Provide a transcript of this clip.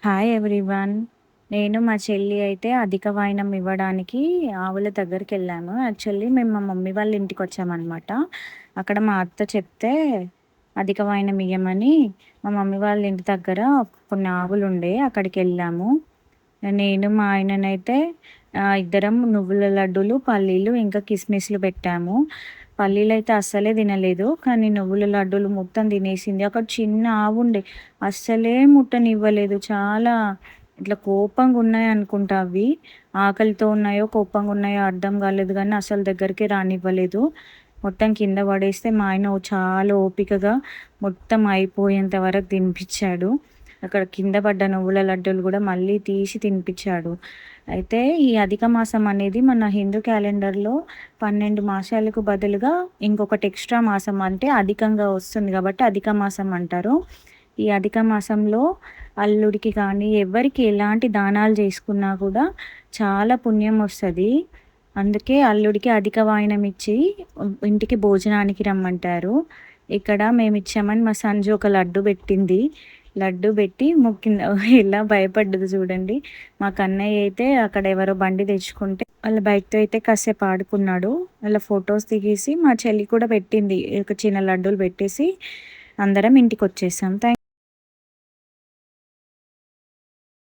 Hi everyone. నేను మా చెల్లి అయితే అధిక వాయినం ఇవ్వడానికి ఆవుల దగ్గరికెళ్ళాము. యాక్చువల్లీ మేము మా మమ్మీ వాళ్ళ ఇంటికొచ్చామనమాట. అక్కడ మా అత్త చెప్తే అధిక వాయినం ఇయ్యమని మా మమ్మీ వాళ్ళ ఇంటి దగ్గర కొన్ని ఆవులుండే అక్కడికెళ్ళాము. నేను మా ఆయననైతే ఇద్దరం నువ్వుల లడ్డూలు, పల్లీలు ఇంకా కిస్మిస్‌లు పెట్టాము. పల్లీలైతే అస్సలే తినలేదు. కానీ నువ్వుల లడ్డూలు మొత్తం తినేసింది. అక్కడ చిన్న ఆవుండే అస్సలే ముట్టనివ్వలేదు. చాలా ఇట్లా కోపంగున్నాయనుకుంటా అవి. ఆకలితో ఉన్నాయో, కోపంగున్నాయో అర్థం కాలేదు గానీ అసలు దగ్గరికే రానివ్వలేదు. మొత్తం కింద పడేస్తే మా ఆయన చాలా ఓపికగా మొత్తం అయిపోయేంత వరకు తినిపిచ్చాడు. అక్కడ కింద పడ్డ నువ్వుల లడ్డూలు గూడా మళ్ళీ తీసి తినిపిచ్చాడు. అయితే ఈ అధిక మాసం అనేది మన హిందూ క్యాలెండర్‌లో 12 మాసాలకు బదులుగా ఇంకొకటి ఎక్స్‌ట్రా మాసం అంటే అధికంగా వస్తుంది కాబట్టి అధిక మాసం అంటారు. ఈ అధిక మాసంలో అల్లుడికి కానీ, ఎవ్వరికి ఎలాంటి దానాలు చేసుకున్నా కూడా చాలా పుణ్యం వస్తది. అందుకే అల్లుడికి అధిక వాయినం ఇచ్చి ఇంటికి భోజనానికి రమ్మంటారు. ఇక్కడ మేమిచ్చామని మా సంజు ఒక లడ్డు పెట్టింది. లడ్డు పెట్టి మొక్కింది. ఎలా భయపడ్డదో చూడండి. మా కన్నయ్య అయితే అక్కడ ఎవరో బండి తెచ్చుకుంటే వాళ్ళ బైక్‌తో అయితే కాసేపు ఆడుకున్నాడు. వాళ్ళ ఫోటోస్ దిగేసి మా చెల్లి కూడా పెట్టింది. ఒక చిన్న లడ్డూలు పెట్టేసి అందరం ఇంటికొచ్చేసాం.